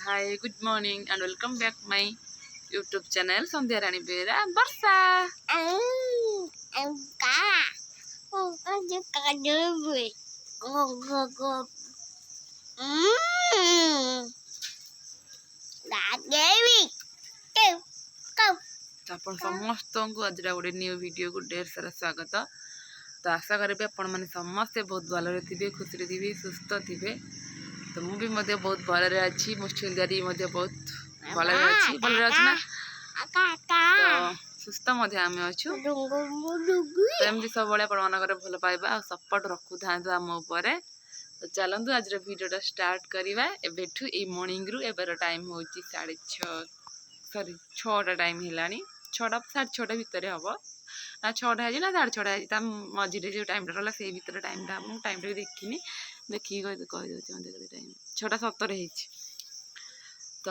Hi, good morning and welcome back my YouTube channel Sandhya Rani Bera Barsa. ଆପଣ ସମସ୍ତଙ୍କୁ ଆଜି ଗୋଟେ new ଭିଡ଼ିଓକୁ ଢେର ସାରା ସ୍ୱାଗତ। ତ ଆଶା କରିବି ଆପଣମାନେ ସମସ୍ତେ ବହୁତ ଭଲରେ ଥିବେ, ଖୁସିରେ ଥିବେ, ସୁସ୍ଥ ଥିବେ। ତ ମୁଁ ବି ମଧ୍ୟ ବହୁତ ଭଲରେ ଅଛି, ମୋ ଛୁଆରୀ ମଧ୍ୟ ବହୁତ ଭଲରେ ଅଛି ନା? ତ ସୁସ୍ଥ ମଧ୍ୟ ଆମେ ଅଛୁ। ତ ଏମିତି ସବୁବେଳେ ଆପଣମାନଙ୍କର ଭଲ ପାଇବା ଆଉ ସପୋର୍ଟ ରଖୁଥାନ୍ତୁ ଆମ ଉପରେ। ତ ଚାଲନ୍ତୁ ଆଜିର ଭିଡ଼ିଓଟା ଷ୍ଟାର୍ଟ କରିବା ଏବେଠୁ। ଏଇ ମର୍ଣ୍ଣିଂରୁ ଏବେର ଟାଇମ୍ ହେଉଛି 6ଟା ଟାଇମ୍ ହେଲାଣି। 6ଟା 6:30 ଭିତରେ ହେବ ନା 6ଟା ହେଇଛି ନା 6:30 ହେଇଛି, ତା ମଝିରେ ଯେଉଁ ଟାଇମ୍ଟା ରହିଲା ସେଇ ଭିତରେ ଟାଇମ୍ଟା ମୁଁ ଟାଇମ୍ଟା ବି ଦେଖିନି, ଦେଖିକି କହିଦେଉଛି ମୋତେ କେତେ ଟାଇମ୍। 6:17 ହେଇଛି। ତ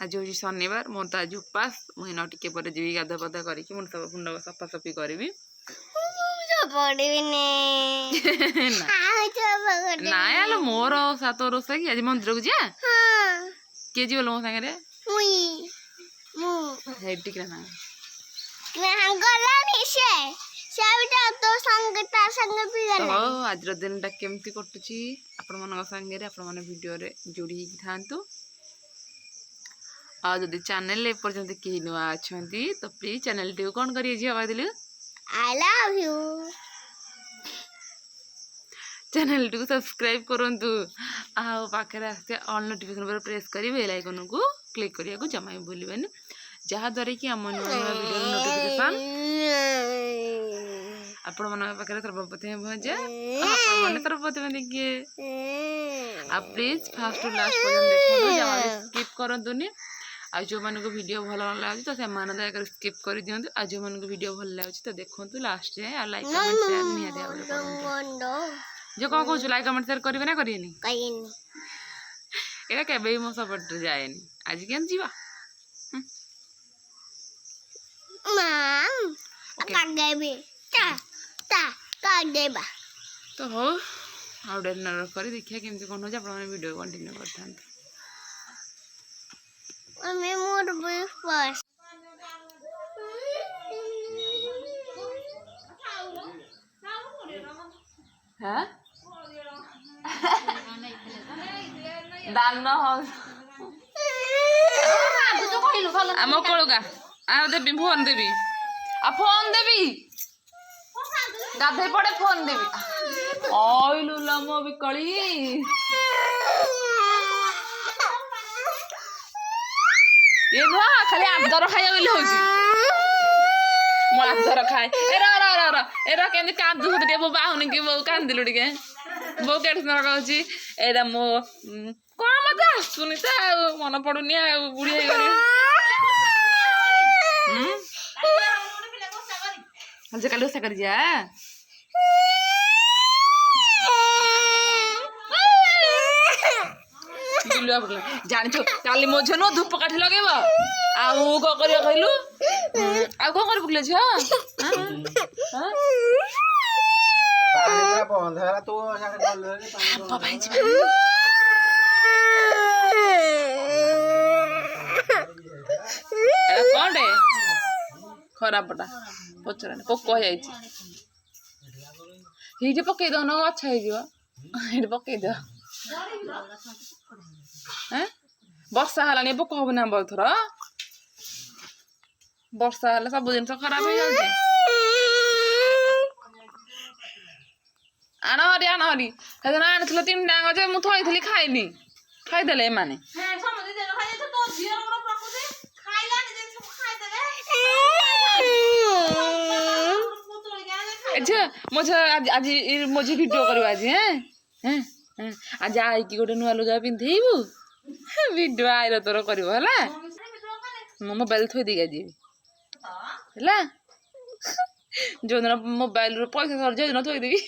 ଆଜି ହେଉଛି ଶନିବାର, ମୋର ତ ଆଜି ଉପାସ। ମୁଁ ଏଇନା ଟିକେ ପରେ ଯିବି ଗାଧୁଆ ପାଧୁଆ କରିକି ମୁଣ୍ଡ ସଫାସଫି କରିବି। ନାଇଁ ଆଲୋ ମୋର ସାତ ରୋଷେଇ କି ଆଜି ମନ୍ଦିରକୁ ଯିବା। କିଏ ଯିବ ମୋ ସାଙ୍ଗରେ? ଟିକେ ନା ଆଜିର ଦିନଟା କେମିତି କଟୁଛି ଆପଣମାନଙ୍କ ସାଙ୍ଗରେ ଆପଣମାନେ ଭିଡ଼ିଓରେ ଯୋଡ଼ି ହେଇକି ଥାନ୍ତୁ। ଆଉ ଯଦି ଚ୍ୟାନେଲରେ ଏପର୍ଯ୍ୟନ୍ତ କେହି ନୂଆ ଅଛନ୍ତି ତ ପ୍ଲିଜ୍ ଚ୍ୟାନେଲଟିକୁ କ'ଣ କରିବେ ଝିଅ କହିଦେଲି? I love you. ଚ୍ୟାନେଲଟିକୁ ସବସ୍କ୍ରାଇବ୍ କରନ୍ତୁ ଆଉ ପାଖରେ ଆସିଥିବା ଅଲ୍ ନୋଟିଫିକେସନ୍ ଉପରେ ପ୍ରେସ୍ କରି ବେଲ୍ ଆଇକନ୍କୁ କ୍ଲିକ୍ କରିବାକୁ ଜମା ବି ଭୁଲିବେନି, ଯାହାଦ୍ୱାରା କି ଆମ ନୂଆ ନୂଆ ଭିଡ଼ିଓର ନୋଟିଫିକେସନ୍ ଆପଣମାନଙ୍କ ପାଖରେ ସର୍ବପ୍ରଥମେ ପହଞ୍ଚେ। ଆପଣମାନେ ସର୍ବପ୍ରଥମେ ଦେଖିବେ। ଆଉ ପ୍ଲିଜ୍ ଫାର୍ଷ୍ଟରୁ ଲାଷ୍ଟ ପର୍ଯ୍ୟନ୍ତ ଦେଖନ୍ତୁ, ଜମା ବି ସ୍କିପ୍ କରନ୍ତୁନି। ଆଉ ଯେଉଁମାନଙ୍କୁ ଭିଡ଼ିଓ ଭଲ ନ ଲାଗୁଛି ତ ସେମାନେ ଦୟାକରି ସ୍କିପ୍ କରିଦିଅନ୍ତୁ। ଆଉ ଯେଉଁମାନଙ୍କୁ ଭିଡ଼ିଓ ଭଲ ଲାଗୁଛି ତ ଦେଖନ୍ତୁ ଲାଷ୍ଟ ଯାଏଁ। ଆଉ ଲାଇକ୍ କମେଣ୍ଟ ସେୟାର ନିହାତି ଭାବରେ କରନ୍ତୁ। ଯେ କ'ଣ କହୁଛୁ, ଲାଇକ୍ କମେଣ୍ଟ ସେୟାର କରିବେ ନା କରିବେନି? ଏଇଟା କେବେ ବି ମୋ ସପୋର୍ଟରେ ଯାଏନି। ଆଜି କେମିତି ଯିବା? ତ ହଉ, ଆଉ ଡେରି ନ କରି ଦେଖିବା କେମିତି କ'ଣ ହେଉଛି। ଆପଣମାନେ ଭିଡ଼ିଓ କଣ୍ଟିନ୍ୟୁ କରିଥାନ୍ତୁ। ଦାନ ଆମ କଳୁକା ଆଉ ଦେବି, ଫୋନ୍ ଦେବି, ଆଉ ଫୋନ୍ ଦେବି, ଗାଧେଇ ପଡେ ଫୋନ୍ ଦେବି। ଅଇଲୁ ଲ ମୋ ବିକଳି ଏ ନୁହଁ, ଖାଲି ଆଦର ଖାଇବା ବୋଲି ହଉଛି। ମୁଁ ଆଦର ଖାଏ। ଏରା କେମିତି କାନ୍ଦୁଛୁ ଟିକେ, ବୋଉ ବାହୁନି କି ବୋଉ କାନ୍ଦିଲୁ ଟିକେ। ବୋଉ କେତେ ସମୟ କହୁଛି ଏଇଟା ମୋ କ'ଣ ମତେ ଆସୁନି ତ ଆଉ ମନେ ପଡୁନି ଆଉ ବୁଢୀ ହେଇଗଲି। କାଲି ଓଷା କରି ଯା। ଜାଣିଛୁ କାଲି ମୋ ଝିଅ ନୁହଁ ଧୂପ କାଠି ଲଗେଇବ। ଆଉ କ'ଣ କରିବ କହିଲୁ? ଆଉ କ'ଣ କରିବୁ କିଲୋ ଝିଅ? କଣଟେ ଖରାପଟା ପଚରାନି, ପୋକ ହେଇଯାଇଛି। ସେଇଠି ପକେଇ ଦଉନ, ଗଛ ହେଇଯିବ। ସେଇଠି ପକେଇଦିଅ। ବର୍ଷା ହେଲାଣି, ପୋକ ହବ ନା ଏଥର? ବର୍ଷା ହେଲେ ସବୁ ଜିନିଷ ଖରାପ ହେଇଯାଉଛି। ଆଣ ହରି ସେଦିନ ଆଣିଥିଲ 3ଟା ଯେ ମୁଁ ଥୋଇଥିଲି, ଖାଇନି, ଖାଇଦେଲେ ଏମାନେ। ଝିଅ ମୋ ଝିଅ ଆଜି ମୋ ଝିଅ ଭିଡ଼ିଓ କରିବ ଆଜି। ଆଜି ଆଇକି ଗୋଟେ ନୂଆ ଲୁଗା ପିନ୍ଧେଇବୁ, ଭିଡ଼ିଓ ଆଇର ତୋର କରିବ ହେଲା। ମୁଁ ମୋବାଇଲ ଥୋଇ ଦେଇକି ଆଜି ହେଲା। ଯୋଉଦିନ ମୋବାଇଲରୁ ପଇସା ସରିଯିବ ଯୋଉଦିନ ଥୋଇଦେବି।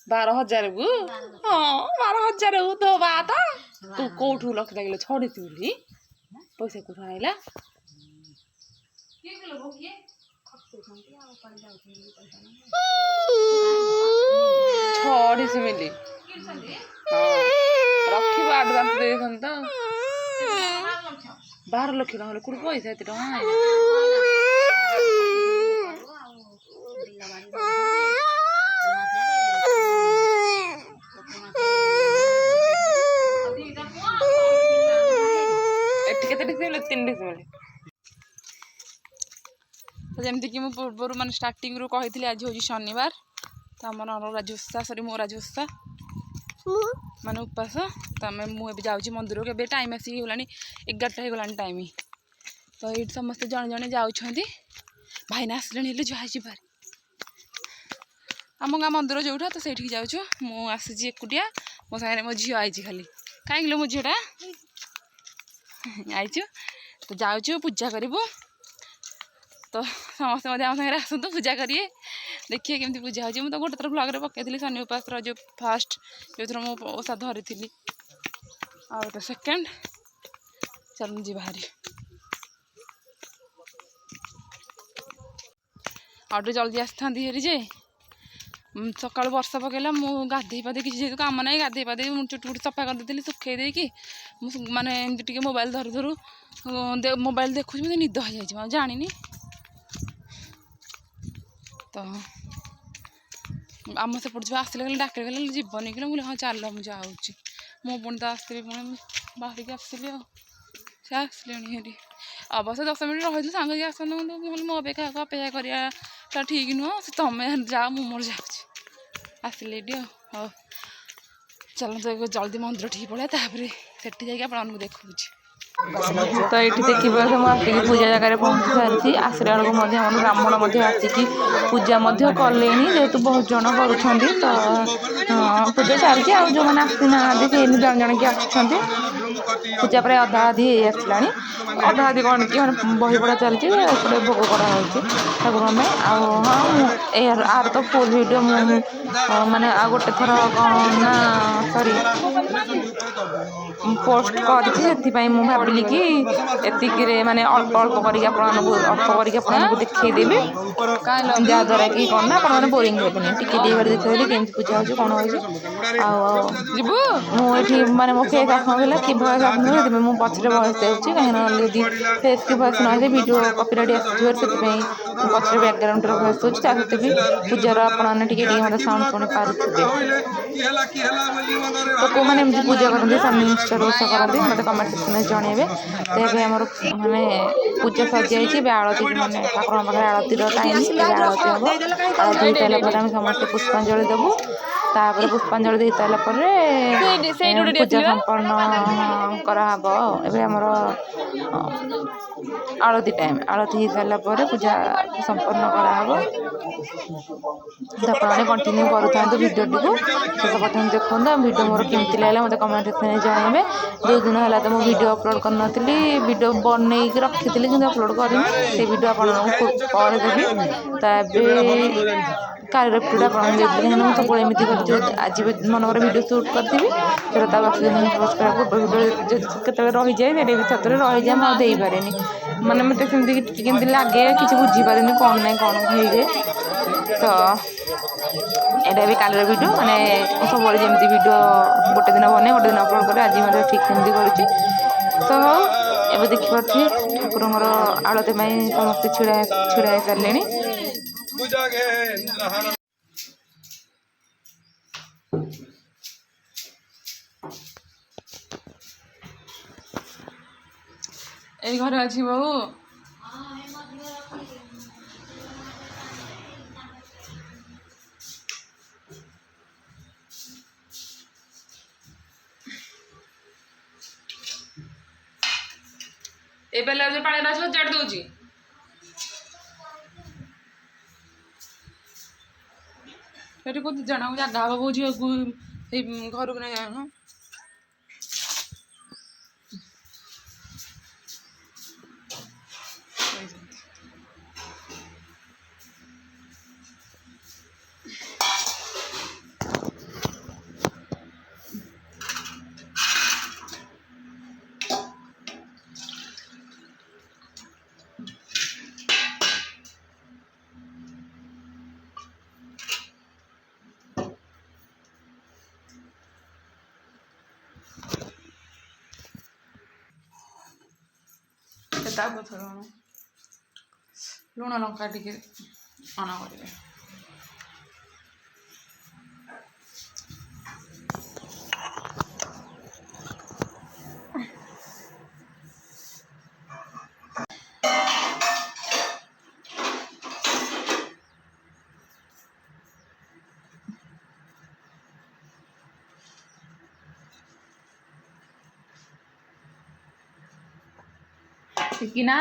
12,000କୁ? ହଁ 12,000କୁ ତୋ ବାତ। ତୁ କୋଉଠୁ ଲକ୍ଷ କିଲୋ ଛଡିଛୁ ବୋଲି? ପଇସା କୋଉଠୁ ଆଇଲା? छड़ी से मिली हाँ रखिब आडभांस दे तो 12 लक्ष टଙ୍କା कोड पैसा एते टଙ୍କା एटी केते डिस 3 डिस मिले तो जमती कि पूर्व मान स्टार्टिंग रू कही आज हूँ शनिवार तो आम राजोत्सा सरी मो राजोत्सा माने उपास तो आम मुझे जाऊँगी मंदिर के टाइम आसिक गलानी 11टा हो गलानी टाइम तो ये समस्ते जड़े जड़े जाऊँगी भाईना आसले जुआई पार आम गाँ मंदिर जोटा तो सही जाऊँ मुझे एकुटिया मो सागे मो झी आई खाली कहीं मो झीटा आईचु तो जाऊँ पूजा करूँ तो समस्ते आम सागे आसतु पूजा करिए देखिए केमती पूजा हो तो गोटे थर ब्लॉग पकई शनि उपास जो फास्ट जो थर मो ओषा धरी आउ सेकेंड चल जी बाहरी आउ जल्दी आसता हेरी जे सका वर्षा पकड़ा मुझे गाधे पाधे किसी जेहतु कम ना गाधे पाधे चुटी फुटी सफा कर देती सुखे देकी माने टे मोबाइल धरू धरू मोबाइल देखुच मत निद हो जाए जानी तो आम सेपट जो आसले गले डाक गले जीवन कि बोले हाँ चल मुझे जाऊँगी मो पुणी तो आसती पुणी बाहर आसली से आसले हेरी अवश्य 10 मिनट रही सांग की आसन मो अपेक्षा अपेक्षा कराटा ठीक नुह तुम्हें जाओ मु मोर जाऊँगी आसले हाँ चलते जल्दी मंदिर ठीक पड़ा तापर से जाकि देखूँ तो ये देखिए मुझे पूजा जगह पहुँची सारी आसला बेलू ब्राह्मण आसिकी पूजा कले जेहेतु बहुत जन कर पूजा चलती आ जो मैंने आसी ना जन जन की आसुँच पूजा प्राय अधा अधि आसला अधा अधि कौन कि बही पढ़ा चलती भोग कराई ठाकुर में हाँ आर तो फुल वीडियो माने आ गोटे थर कौन ना सॉरी पोस्ट कर भाविली कि एतिक माने अल्प अल्प कर देखदेवी जहाद्वारा कि कौन ना आप बोरिंग हेबे टिके देखते केमती पूजा हो कौन हो माने मो फेस आसना कि भयस आसना मुझे पचर भयस देती कहीं फेस की भयस ना वीडियो कॉपीराइट आसो पचर बैकग्राउंड भयस दूसरी सहित भी पूजार आपने साउंड शुणी पारे तो कौ मैंने एमती पूजा करते सामने निष्ठा रोष करते मतलब कमेंट सेक्शन में जनइबे तो ये आम माने पूजा सजाई आलती मैंने ठाकुर पाखे आलती टाइम आलती हम आलती सारापर आम समस्त पुष्पांजलि देवु तापर पुष्पांजलि दे सारापर पूजा संपन्न कराब एमर आलती टाइम आलती हो सारापर पूजा संपन्न कराब तो आपने कंटिन्यू करूँ भिडियो टी शेष पर्यटन देखो भिडियो मोर केमती लगे मतलब कमेंट सेक्शन में जनइबे 2 दिन है तो मुझे वीडियो अपलोड करनी वीडियो बनई रखी कि अपलोड करनी से वीडियो आप देवी कालीर भिडियो आप सब एमती आज मनवर वीडियो सुट करी पोस्ट करा वीडियो रही जाए भी सतरे रही जाए मुझे पारे माने मत केमती लगे कि बुझीपारे कौन ना कौन हो तो यहाँ भी कालीर वीडियो माने सब जमी वीडियो गोटे दिन बने गोटे दिन अपलोड करे आज मतलब ठीक सेमती करुँच तो एवं देखिपे ठाकुर आलती समस्ते छिड़ा सारे এই ঘরে আছি বাবু ए बेला जो पानी राछ सजाड़ दउची सेठी को जाना जगह हवा बहु झील को घर को नहीं जाना ତା ପଛରେ ଲୁଣ ଲଙ୍କା ଟିକେ ଅଣା କରିବେ। ଟିକିନା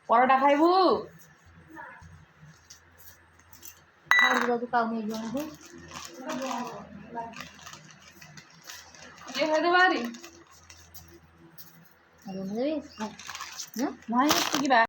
ପରଟା ଖାଇବୁ? ଇଏ ଖାଇଦେ ବାହାରି ନାଇଁ ଟିକିବା